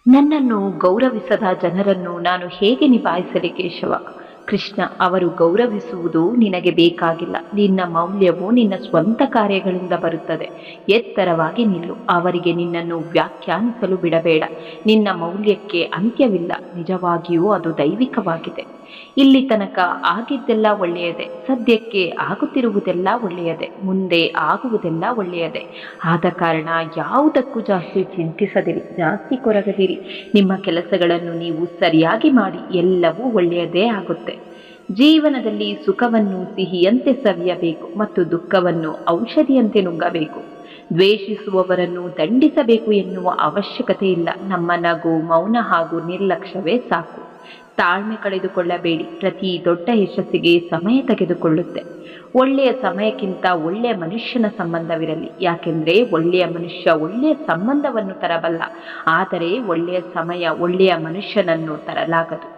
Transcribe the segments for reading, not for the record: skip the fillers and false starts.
ನನ್ನನ್ನು ಗೌರವಿಸದ ಜನರನ್ನು ನಾನು ಹೇಗೆ ನಿಭಾಯಿಸಲಿ ಕೇಶವ? ಕೃಷ್ಣ, ಅವರು ಗೌರವಿಸುವುದು ನಿನಗೆ ಬೇಕಾಗಿಲ್ಲ. ನಿನ್ನ ಮೌಲ್ಯವು ನಿನ್ನ ಸ್ವಂತ ಕಾರ್ಯಗಳಿಂದ ಬರುತ್ತದೆ. ಎತ್ತರವಾಗಿ ನಿಲ್ಲು. ಅವರಿಗೆ ನಿನ್ನನ್ನು ವ್ಯಾಖ್ಯಾನಿಸಲು ಬಿಡಬೇಡ. ನಿನ್ನ ಮೌಲ್ಯಕ್ಕೆ ಅಂತ್ಯವಿಲ್ಲ. ನಿಜವಾಗಿಯೂ ಅದು ದೈವಿಕವಾಗಿದೆ. ಇಲ್ಲಿ ತನಕ ಆಗಿದ್ದೆಲ್ಲ ಒಳ್ಳೆಯದೇ, ಸದ್ಯಕ್ಕೆ ಆಗುತ್ತಿರುವುದೆಲ್ಲ ಒಳ್ಳೆಯದೇ, ಮುಂದೆ ಆಗುವುದೆಲ್ಲ ಒಳ್ಳೆಯದೇ. ಆದ ಕಾರಣ ಯಾವುದಕ್ಕೂ ಜಾಸ್ತಿ ಚಿಂತಿಸದಿರಿ, ಜಾಸ್ತಿ ಕೊರಗದಿರಿ. ನಿಮ್ಮ ಕೆಲಸಗಳನ್ನು ನೀವು ಸರಿಯಾಗಿ ಮಾಡಿ, ಎಲ್ಲವೂ ಒಳ್ಳೆಯದೇ ಆಗುತ್ತೆ. ಜೀವನದಲ್ಲಿ ಸುಖವನ್ನು ಸಿಹಿಯಂತೆ ಸವಿಯಬೇಕು ಮತ್ತು ದುಃಖವನ್ನು ಔಷಧಿಯಂತೆ ನುಂಗಬೇಕು. ದ್ವೇಷಿಸುವವರನ್ನು ದಂಡಿಸಬೇಕು ಎನ್ನುವ ಅವಶ್ಯಕತೆ ಇಲ್ಲ. ನಮ್ಮ ನಗು, ಮೌನ ಹಾಗೂ ನಿರ್ಲಕ್ಷ್ಯವೇ ಸಾಕು. ತಾಳ್ಮೆ ಕಳೆದುಕೊಳ್ಳಬೇಡಿ. ಪ್ರತಿ ದೊಡ್ಡ ಯಶಸ್ಸಿಗೆ ಸಮಯ ತೆಗೆದುಕೊಳ್ಳುತ್ತೆ. ಒಳ್ಳೆಯ ಸಮಯಕ್ಕಿಂತ ಒಳ್ಳೆಯ ಮನುಷ್ಯನ ಸಂಬಂಧವಿರಲಿ. ಯಾಕೆಂದರೆ ಒಳ್ಳೆಯ ಮನುಷ್ಯ ಒಳ್ಳೆಯ ಸಂಬಂಧವನ್ನು ತರಬಲ್ಲ, ಆದರೆ ಒಳ್ಳೆಯ ಸಮಯ ಒಳ್ಳೆಯ ಮನುಷ್ಯನನ್ನು ತರಲಾಗದು.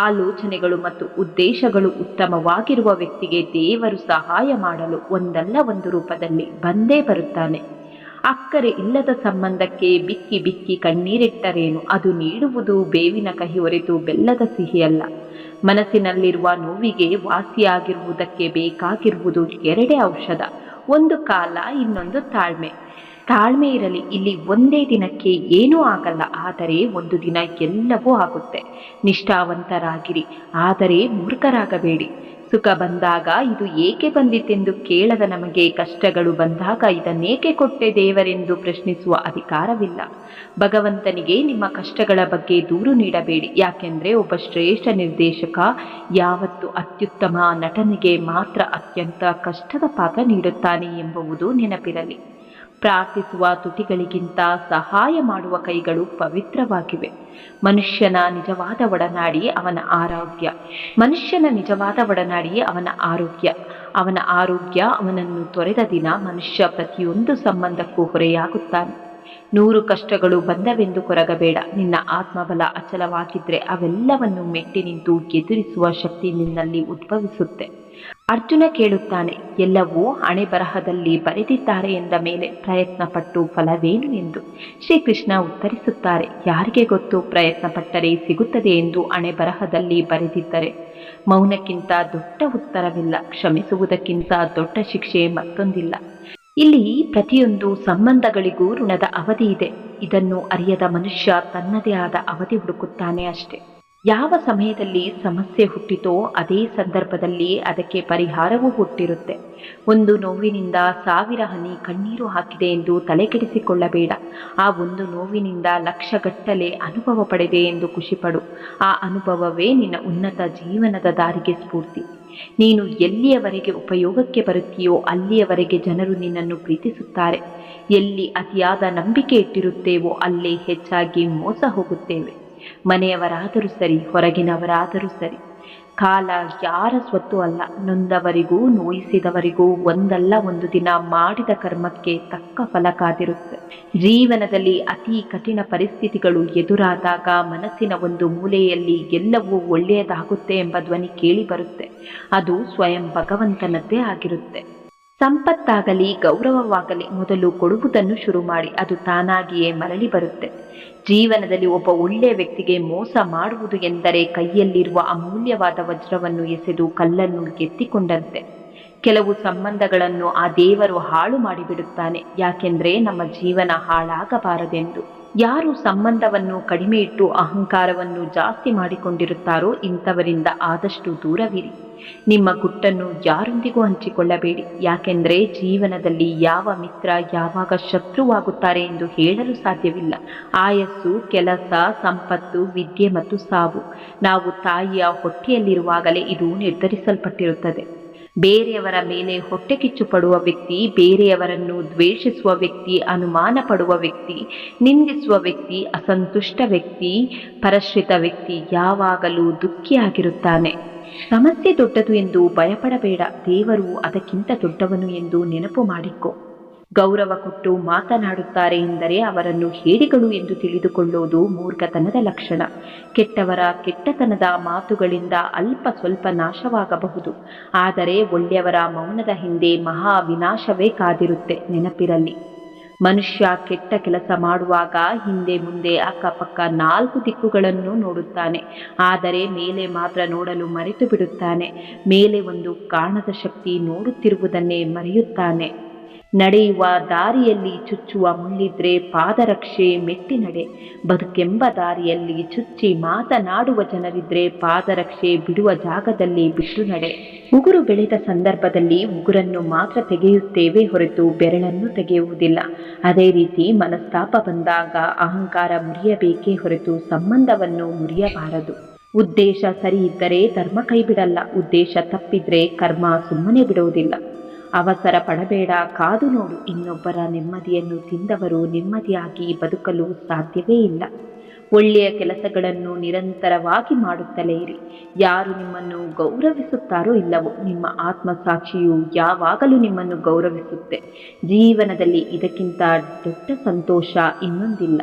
ಆಲೋಚನೆಗಳು ಮತ್ತು ಉದ್ದೇಶಗಳು ಉತ್ತಮವಾಗಿರುವ ವ್ಯಕ್ತಿಗೆ ದೇವರು ಸಹಾಯ ಮಾಡಲು ಒಂದಲ್ಲ ಒಂದು ರೂಪದಲ್ಲಿ ಬಂದೇ ಬರುತ್ತಾನೆ. ಅಕ್ಕರೆ ಇಲ್ಲದ ಸಂಬಂಧಕ್ಕೆ ಬಿಕ್ಕಿ ಬಿಕ್ಕಿ ಕಣ್ಣೀರಿಟ್ಟರೇನು? ಅದು ನೀಡುವುದು ಬೇವಿನ ಕಹಿ ಹೊರತು ಬೆಲ್ಲದ ಸಿಹಿಯಲ್ಲ. ಮನಸ್ಸಿನಲ್ಲಿರುವ ನೋವಿಗೆ ವಾಸಿಯಾಗಿರುವುದಕ್ಕೆ ಬೇಕಾಗಿರುವುದು ಎರಡೇ ಔಷಧ, ಒಂದು ಕಾಲ, ಇನ್ನೊಂದು ತಾಳ್ಮೆ. ತಾಳ್ಮೆ ಇರಲಿ. ಇಲ್ಲಿ ಒಂದೇ ದಿನಕ್ಕೆ ಏನೂ ಆಗಲ್ಲ, ಆದರೆ ಒಂದು ದಿನ ಎಲ್ಲವೂ ಆಗುತ್ತೆ. ನಿಷ್ಠಾವಂತರಾಗಿರಿ, ಆದರೆ ಮೂರ್ಖರಾಗಬೇಡಿ. ಸುಖ ಬಂದಾಗ ಇದು ಏಕೆ ಬಂದಿತೆಂದು ಕೇಳದ ನಮಗೆ ಕಷ್ಟಗಳು ಬಂದಾಗ ಇದನ್ನೇಕೆ ಕೊಟ್ಟೆ ದೇವರೆಂದು ಪ್ರಶ್ನಿಸುವ ಅಧಿಕಾರವಿಲ್ಲ. ಭಗವಂತನಿಗೆ ನಿಮ್ಮ ಕಷ್ಟಗಳ ಬಗ್ಗೆ ದೂರು ನೀಡಬೇಡಿ. ಯಾಕೆಂದರೆ ಒಬ್ಬ ಶ್ರೇಷ್ಠ ನಿರ್ದೇಶಕ ಯಾವತ್ತು ಅತ್ಯುತ್ತಮ ನಟನಿಗೆ ಮಾತ್ರ ಅತ್ಯಂತ ಕಷ್ಟದ ಪಾತ್ರ ನೀಡುತ್ತಾನೆ ಎಂಬುದು ನೆನಪಿರಲಿ. ಪ್ರಾರ್ಥಿಸುವ ತುಟಿಗಳಿಗಿಂತ ಸಹಾಯ ಮಾಡುವ ಕೈಗಳು ಪವಿತ್ರವಾಗಿವೆ. ಮನುಷ್ಯನ ನಿಜವಾದ ಒಡನಾಡಿ ಅವನ ಆರೋಗ್ಯ. ಮನುಷ್ಯನ ನಿಜವಾದ ಒಡನಾಡಿ ಅವನ ಆರೋಗ್ಯ. ಅವನ ಆರೋಗ್ಯ ಅವನನ್ನು ತೊರೆದ ದಿನ ಮನುಷ್ಯ ಪ್ರತಿಯೊಂದು ಸಂಬಂಧಕ್ಕೂ ಹೊರೆಯಾಗುತ್ತಾನೆ. 100 ಕಷ್ಟಗಳು ಬಂದವೆಂದು ಕೊರಗಬೇಡ. ನಿನ್ನ ಆತ್ಮಬಲ ಅಚಲವಾಗಿದ್ದರೆ ಅವೆಲ್ಲವನ್ನು ಮೆಟ್ಟಿ ನಿಂತು ಎದುರಿಸುವ ಶಕ್ತಿ ನಿನ್ನಲ್ಲಿ ಉದ್ಭವಿಸುತ್ತೆ. ಅರ್ಜುನ ಕೇಳುತ್ತಾನೆ, ಎಲ್ಲವೂ ಹಣೆ ಬರಹದಲ್ಲಿ ಬರೆದಿದ್ದಾರೆ ಎಂದ ಮೇಲೆ ಪ್ರಯತ್ನ ಪಟ್ಟು ಫಲವೇನು ಎಂದು. ಶ್ರೀಕೃಷ್ಣ ಉತ್ತರಿಸುತ್ತಾರೆ, ಯಾರಿಗೆ ಗೊತ್ತು, ಪ್ರಯತ್ನ ಪಟ್ಟರೆ ಸಿಗುತ್ತದೆ ಎಂದು ಹಣೆ ಬರಹದಲ್ಲಿ ಬರೆದಿದ್ದರೆ. ಮೌನಕ್ಕಿಂತ ದೊಡ್ಡ ಉತ್ತರವಿಲ್ಲ, ಕ್ಷಮಿಸುವುದಕ್ಕಿಂತ ದೊಡ್ಡ ಶಿಕ್ಷೆ ಮತ್ತೊಂದಿಲ್ಲ. ಇಲ್ಲಿ ಪ್ರತಿಯೊಂದು ಸಂಬಂಧಗಳಿಗೂ ಋಣದ ಅವಧಿ ಇದೆ. ಇದನ್ನು ಅರಿಯದ ಮನುಷ್ಯ ತನ್ನದೇ ಆದ ಅವಧಿ ಹುಡುಕುತ್ತಾನೆ ಅಷ್ಟೆ. ಯಾವ ಸಮಯದಲ್ಲಿ ಸಮಸ್ಯೆ ಹುಟ್ಟಿತೋ ಅದೇ ಸಂದರ್ಭದಲ್ಲಿ ಅದಕ್ಕೆ ಪರಿಹಾರವೂ ಹುಟ್ಟಿರುತ್ತೆ. ಒಂದು ನೋವಿನಿಂದ 1000 ಹನಿ ಕಣ್ಣೀರು ಹಾಕಿದೆ ಎಂದು ತಲೆಕೆಡಿಸಿಕೊಳ್ಳಬೇಡ. ಆ ಒಂದು ನೋವಿನಿಂದ ಲಕ್ಷಗಟ್ಟಲೆ ಅನುಭವ ಪಡೆದೆ ಎಂದು ಖುಷಿಪಡು. ಆ ಅನುಭವವೇ ನಿನ್ನ ಉನ್ನತ ಜೀವನದ ದಾರಿಗೆ ಸ್ಫೂರ್ತಿ. ನೀನು ಎಲ್ಲಿಯವರೆಗೆ ಉಪಯೋಗಕ್ಕೆ ಬರುತ್ತೀಯೋ ಅಲ್ಲಿಯವರೆಗೆ ಜನರು ನಿನ್ನನ್ನು ಪ್ರೀತಿಸುತ್ತಾರೆ. ಎಲ್ಲಿ ಅತಿಯಾದ ನಂಬಿಕೆ ಇಟ್ಟಿರುತ್ತೇವೋ ಅಲ್ಲೇ ಹೆಚ್ಚಾಗಿ ಮೋಸ ಹೋಗುತ್ತೇವೆ. ಮನೆಯವರಾದರೂ ಸರಿ, ಹೊರಗಿನವರಾದರೂ ಸರಿ. ಕಾಲ ಯಾರ ಸ್ವತ್ತು ಅಲ್ಲ. ನೊಂದವರಿಗೂ ನೋಯಿಸಿದವರಿಗೂ ಒಂದಲ್ಲ ಒಂದು ದಿನ ಮಾಡಿದ ಕರ್ಮಕ್ಕೆ ತಕ್ಕ ಫಲ ಕಾದಿರುತ್ತೆ. ಜೀವನದಲ್ಲಿ ಅತಿ ಕಠಿಣ ಪರಿಸ್ಥಿತಿಗಳು ಎದುರಾದಾಗ ಮನಸ್ಸಿನ ಒಂದು ಮೂಲೆಯಲ್ಲಿ ಎಲ್ಲವೂ ಒಳ್ಳೆಯದಾಗುತ್ತೆ ಎಂಬ ಧ್ವನಿ ಕೇಳಿ ಬರುತ್ತೆ. ಅದು ಸ್ವಯಂ ಭಗವಂತನದ್ದೇ ಆಗಿರುತ್ತೆ. ಸಂಪತ್ತಾಗಲಿ ಗೌರವವಾಗಲಿ ಮೊದಲು ಕೊಡುವುದನ್ನು ಶುರು ಮಾಡಿ, ಅದು ತಾನಾಗಿಯೇ ಮರಳಿ ಬರುತ್ತೆ. ಜೀವನದಲ್ಲಿ ಒಬ್ಬ ಒಳ್ಳೆಯ ವ್ಯಕ್ತಿಗೆ ಮೋಸ ಮಾಡುವುದು ಎಂದರೆ ಕೈಯಲ್ಲಿರುವ ಅಮೂಲ್ಯವಾದ ವಜ್ರವನ್ನು ಎಸೆದು ಕಲ್ಲನ್ನು ಎತ್ತಿಕೊಂಡಂತೆ. ಕೆಲವು ಸಂಬಂಧಗಳನ್ನು ಆ ದೇವರು ಹಾಳು ಮಾಡಿಬಿಡುತ್ತಾನೆ. ಯಾಕೆಂದರೆ ನಮ್ಮ ಜೀವನ ಹಾಳಾಗಬಾರದೆಂದು. ಯಾರು ಸಂಬಂಧವನ್ನು ಕಡಿಮೆ ಇಟ್ಟು ಅಹಂಕಾರವನ್ನು ಜಾಸ್ತಿ ಮಾಡಿಕೊಂಡಿರುತ್ತಾರೋ ಇಂಥವರಿಂದ ಆದಷ್ಟು ದೂರವಿರಿ. ನಿಮ್ಮ ಗುಟ್ಟನ್ನು ಯಾರೊಂದಿಗೂ ಹಂಚಿಕೊಳ್ಳಬೇಡಿ. ಯಾಕೆಂದರೆ ಜೀವನದಲ್ಲಿ ಯಾವ ಮಿತ್ರ ಯಾವಾಗ ಶತ್ರುವಾಗುತ್ತಾರೆ ಎಂದು ಹೇಳಲು ಸಾಧ್ಯವಿಲ್ಲ. ಆಯಸ್ಸು, ಕೆಲಸ, ಸಂಪತ್ತು, ವಿದ್ಯೆ ಮತ್ತು ಸಾವು ನಾವು ತಾಯಿಯ ಹೊಟ್ಟೆಯಲ್ಲಿರುವಾಗಲೇ ಇದು ನಿರ್ಧರಿಸಲ್ಪಟ್ಟಿರುತ್ತದೆ. ಬೇರೆಯವರ ಮೇಲೆ ಹೊಟ್ಟೆ ಕಿಚ್ಚು ಪಡುವ ವ್ಯಕ್ತಿ, ಬೇರೆಯವರನ್ನು ದ್ವೇಷಿಸುವ ವ್ಯಕ್ತಿ, ಅನುಮಾನ ಪಡುವ ವ್ಯಕ್ತಿ, ನಿಂದಿಸುವ ವ್ಯಕ್ತಿ, ಅಸಂತುಷ್ಟ ವ್ಯಕ್ತಿ, ಪರಶ್ರಿತ ವ್ಯಕ್ತಿ ಯಾವಾಗಲೂ ದುಃಖಿಯಾಗಿರುತ್ತಾನೆ. ಸಮಸ್ಯೆ ದೊಡ್ಡದು ಎಂದು ಭಯಪಡಬೇಡ. ದೇವರು ಅದಕ್ಕಿಂತ ದೊಡ್ಡವನು ಎಂದು ನೆನಪು ಮಾಡಿಕೊ. ಗೌರವ ಕೊಟ್ಟು ಮಾತನಾಡುತ್ತಾರೆ ಎಂದರೆ ಅವರನ್ನು ಹೇಡಿಗಳು ಎಂದು ತಿಳಿದುಕೊಳ್ಳುವುದು ಮೂರ್ಖತನದ ಲಕ್ಷಣ. ಕೆಟ್ಟವರ ಕೆಟ್ಟತನದ ಮಾತುಗಳಿಂದ ಅಲ್ಪ ಸ್ವಲ್ಪ ನಾಶವಾಗಬಹುದು, ಆದರೆ ಒಳ್ಳೆಯವರ ಮೌನದ ಹಿಂದೆ ಮಹಾ ವಿನಾಶವೇ ಕಾದಿರುತ್ತೆ. ನೆನಪಿರಲಿ, ಮನುಷ್ಯ ಕೆಟ್ಟ ಕೆಲಸ ಮಾಡುವಾಗ ಹಿಂದೆ ಮುಂದೆ ಅಕ್ಕಪಕ್ಕ 4 ದಿಕ್ಕುಗಳನ್ನು ನೋಡುತ್ತಾನೆ, ಆದರೆ ಮೇಲೆ ಮಾತ್ರ ನೋಡಲು ಮರೆತು ಬಿಡುತ್ತಾನೆ. ಮೇಲೆ ಒಂದು ಕಾಣದ ಶಕ್ತಿ ನೋಡುತ್ತಿರುವುದನ್ನೇ ಮರೆಯುತ್ತಾನೆ. ನಡೆಯುವ ದಾರಿಯಲ್ಲಿ ಚುಚ್ಚುವ ಮುಳ್ಳಿದ್ರೆ ಪಾದರಕ್ಷೆ ಮೆಟ್ಟಿ ನಡೆ. ಬದುಕೆಂಬ ದಾರಿಯಲ್ಲಿ ಚುಚ್ಚಿ ಮಾತನಾಡುವ ಜನರಿದ್ರೆ ಪಾದರಕ್ಷೆ ಬಿಡುವ ಜಾಗದಲ್ಲಿ ಬಿಟ್ಟು ನಡೆ. ಉಗುರು ಬೆಳೆದ ಸಂದರ್ಭದಲ್ಲಿ ಉಗುರನ್ನು ಮಾತ್ರ ತೆಗೆಯುತ್ತೇವೆ ಹೊರತು ಬೆರಳನ್ನು ತೆಗೆಯುವುದಿಲ್ಲ. ಅದೇ ರೀತಿ ಮನಸ್ತಾಪ ಬಂದಾಗ ಅಹಂಕಾರ ಮುರಿಯಬೇಕೇ ಹೊರತು ಸಂಬಂಧವನ್ನು ಮುರಿಯಬಾರದು. ಉದ್ದೇಶ ಸರಿ ಇದ್ದರೆ ಧರ್ಮ ಕೈಬಿಡಲ್ಲ, ಉದ್ದೇಶ ತಪ್ಪಿದ್ರೆ ಕರ್ಮ ಸುಮ್ಮನೆ ಬಿಡುವುದಿಲ್ಲ. ಅವಸರ ಪಡಬೇಡ, ಕಾದು ನೋಡು. ಇನ್ನೊಬ್ಬರ ನೆಮ್ಮದಿಯನ್ನು ತಿಂದವರು ನೆಮ್ಮದಿಯಾಗಿ ಬದುಕಲು ಸಾಧ್ಯವೇ ಇಲ್ಲ. ಒಳ್ಳೆಯ ಕೆಲಸಗಳನ್ನು ನಿರಂತರವಾಗಿ ಮಾಡುತ್ತಲೇ ಇರಿ. ಯಾರು ನಿಮ್ಮನ್ನು ಗೌರವಿಸುತ್ತಾರೋ ಇಲ್ಲವೋ ನಿಮ್ಮ ಆತ್ಮಸಾಕ್ಷಿಯು ಯಾವಾಗಲೂ ನಿಮ್ಮನ್ನು ಗೌರವಿಸುತ್ತೆ. ಜೀವನದಲ್ಲಿ ಇದಕ್ಕಿಂತ ದೊಡ್ಡ ಸಂತೋಷ ಇನ್ನೊಂದಿಲ್ಲ.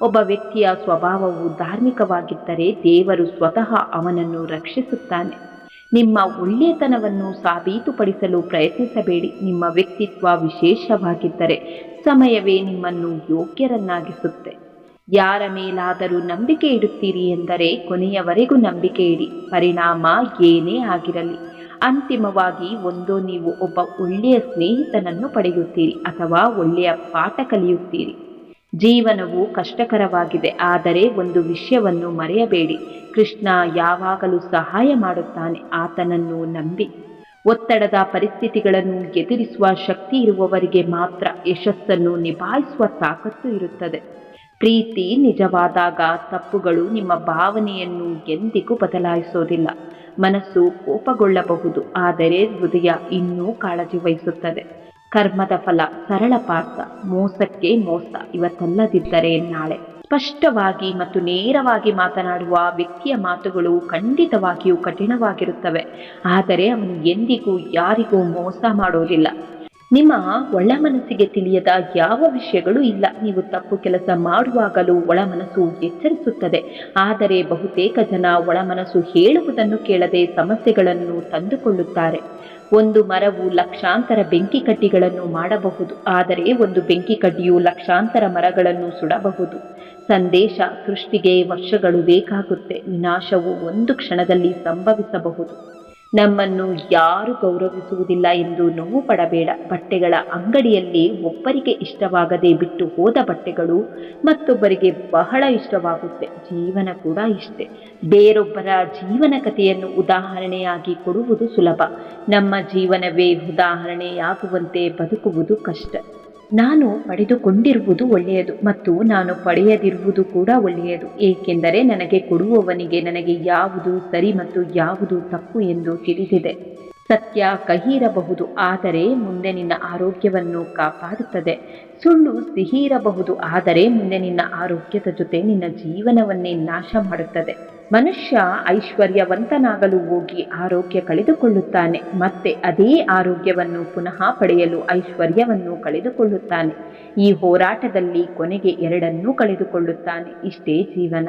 ಒಬ್ಬ ವ್ಯಕ್ತಿಯ ಸ್ವಭಾವವು ಧಾರ್ಮಿಕವಾಗಿದ್ದರೆ ದೇವರು ಸ್ವತಃ ಅವನನ್ನು ರಕ್ಷಿಸುತ್ತಾನೆ. ನಿಮ್ಮ ಒಳ್ಳೆಯತನವನ್ನು ಸಾಬೀತುಪಡಿಸಲು ಪ್ರಯತ್ನಿಸಬೇಡಿ. ನಿಮ್ಮ ವ್ಯಕ್ತಿತ್ವ ವಿಶೇಷವಾಗಿದ್ದರೆ ಸಮಯವೇ ನಿಮ್ಮನ್ನು ಯೋಗ್ಯರನ್ನಾಗಿಸುತ್ತೆ. ಯಾರ ಮೇಲಾದರೂ ನಂಬಿಕೆ ಇಡುತ್ತೀರಿ ಎಂದರೆ ಕೊನೆಯವರೆಗೂ ನಂಬಿಕೆ ಇಡಿ. ಪರಿಣಾಮ ಏನೇ ಆಗಿರಲಿ, ಅಂತಿಮವಾಗಿ ಒಂದೋ ನೀವು ಒಬ್ಬ ಒಳ್ಳೆಯ ಸ್ನೇಹಿತನನ್ನು ಪಡೆಯುತ್ತೀರಿ ಅಥವಾ ಒಳ್ಳೆಯ ಪಾಠ ಕಲಿಯುತ್ತೀರಿ. ಜೀವನವು ಕಷ್ಟಕರವಾಗಿದೆ, ಆದರೆ ಒಂದು ವಿಷಯವನ್ನು ಮರೆಯಬೇಡಿ, ಕೃಷ್ಣ ಯಾವಾಗಲೂ ಸಹಾಯ ಮಾಡುತ್ತಾನೆ. ಆತನನ್ನು ನಂಬಿ. ಒತ್ತಡದ ಪರಿಸ್ಥಿತಿಗಳನ್ನು ಎದುರಿಸುವ ಶಕ್ತಿ ಇರುವವರಿಗೆ ಮಾತ್ರ ಯಶಸ್ಸನ್ನು ನಿಭಾಯಿಸುವ ತಾಕತ್ತು ಇರುತ್ತದೆ. ಪ್ರೀತಿ ನಿಜವಾದಾಗ ತಪ್ಪುಗಳು ನಿಮ್ಮ ಭಾವನೆಯನ್ನು ಎಂದಿಗೂ ಬದಲಾಯಿಸೋದಿಲ್ಲ. ಮನಸ್ಸು ಕೋಪಗೊಳ್ಳಬಹುದು, ಆದರೆ ಹೃದಯ ಇನ್ನೂ ಕಾಳಜಿ ವಹಿಸುತ್ತದೆ. ಕರ್ಮದ ಫಲ ಸರಳ ಪಾಠ, ಮೋಸಕ್ಕೆ ಮೋಸ ಇವತ್ತಲ್ಲದಿದ್ದರೆ ನಾಳೆ. ಸ್ಪಷ್ಟವಾಗಿ ಮತ್ತು ನೇರವಾಗಿ ಮಾತನಾಡುವ ವ್ಯಕ್ತಿಯ ಮಾತುಗಳು ಖಂಡಿತವಾಗಿಯೂ ಕಠಿಣವಾಗಿರುತ್ತವೆ, ಆದರೆ ಅವನು ಎಂದಿಗೂ ಯಾರಿಗೂ ಮೋಸ ಮಾಡೋದಿಲ್ಲ. ನಿಮ್ಮ ಒಳ ಮನಸ್ಸಿಗೆ ತಿಳಿಯದ ಯಾವ ವಿಷಯಗಳು ಇಲ್ಲ. ನೀವು ತಪ್ಪು ಕೆಲಸ ಮಾಡುವಾಗಲೂ ಒಳಮನಸ್ಸು ಎಚ್ಚರಿಸುತ್ತದೆ, ಆದರೆ ಬಹುತೇಕ ಜನ ಒಳಮನಸ್ಸು ಹೇಳುವುದನ್ನು ಕೇಳದೆ ಸಮಸ್ಯೆಗಳನ್ನು ತಂದುಕೊಳ್ಳುತ್ತಾರೆ. ಒಂದು ಮರವು ಲಕ್ಷಾಂತರ ಬೆಂಕಿ ಕಡ್ಡಿಗಳನ್ನು ಮಾಡಬಹುದು, ಆದರೆ ಒಂದು ಬೆಂಕಿ ಕಡ್ಡಿಯು ಲಕ್ಷಾಂತರ ಮರಗಳನ್ನು ಸುಡಬಹುದು. ಸಂದೇಶ ಸೃಷ್ಟಿಗೆ ವರ್ಷಗಳು ಬೇಕಾಗುತ್ತೆ, ವಿನಾಶವು ಒಂದು ಕ್ಷಣದಲ್ಲಿ ಸಂಭವಿಸಬಹುದು. ನಮ್ಮನ್ನು ಯಾರು ಗೌರವಿಸುವುದಿಲ್ಲ ಎಂದು ನೋವು ಪಡಬೇಡ. ಬಟ್ಟೆಗಳ ಅಂಗಡಿಯಲ್ಲಿ ಒಬ್ಬರಿಗೆ ಇಷ್ಟವಾಗದೆ ಬಿಟ್ಟು ಹೋದ ಬಟ್ಟೆಗಳು ಮತ್ತೊಬ್ಬರಿಗೆ ಬಹಳ ಇಷ್ಟವಾಗುತ್ತೆ. ಜೀವನ ಕೂಡ ಇಷ್ಟೆ. ಬೇರೊಬ್ಬರ ಜೀವನ ಕಥೆಯನ್ನು ಉದಾಹರಣೆಯಾಗಿ ಕೊಡುವುದು ಸುಲಭ, ನಮ್ಮ ಜೀವನವೇ ಉದಾಹರಣೆಯಾಗುವಂತೆ ಬದುಕುವುದು ಕಷ್ಟ. ನಾನು ಪಡೆದುಕೊಂಡಿರುವುದು ಒಳ್ಳೆಯದು ಮತ್ತು ನಾನು ಪಡೆಯದಿರುವುದು ಕೂಡ ಒಳ್ಳೆಯದು, ಏಕೆಂದರೆ ನನಗೆ ಕೊಡುವವನಿಗೆ ನನಗೆ ಯಾವುದು ಸರಿ ಮತ್ತು ಯಾವುದು ತಪ್ಪು ಎಂದು ತಿಳಿದಿದೆ. ಸತ್ಯ ಕಹಿ ಇರಬಹುದು, ಆದರೆ ಮುಂದೆ ನಿನ್ನ ಆರೋಗ್ಯವನ್ನು ಕಾಪಾಡುತ್ತದೆ. ಸುಳ್ಳು ಸಿಹಿ ಇರಬಹುದು, ಆದರೆ ಮುಂದೆ ನಿನ್ನ ಆರೋಗ್ಯದ ಜೊತೆ ನಿನ್ನ ಜೀವನವನ್ನೇ ನಾಶ ಮಾಡುತ್ತದೆ. ಮನುಷ್ಯ ಐಶ್ವರ್ಯವಂತನಾಗಲು ಹೋಗಿ ಆರೋಗ್ಯ ಕಳೆದುಕೊಳ್ಳುತ್ತಾನೆ, ಮತ್ತೆ ಅದೇ ಆರೋಗ್ಯವನ್ನು ಪುನಃ ಪಡೆಯಲು ಐಶ್ವರ್ಯವನ್ನು ಕಳೆದುಕೊಳ್ಳುತ್ತಾನೆ. ಈ ಹೋರಾಟದಲ್ಲಿ ಕೊನೆಗೆ ಎರಡನ್ನೂ ಕಳೆದುಕೊಳ್ಳುತ್ತಾನೆ. ಇಷ್ಟೇ ಜೀವನ.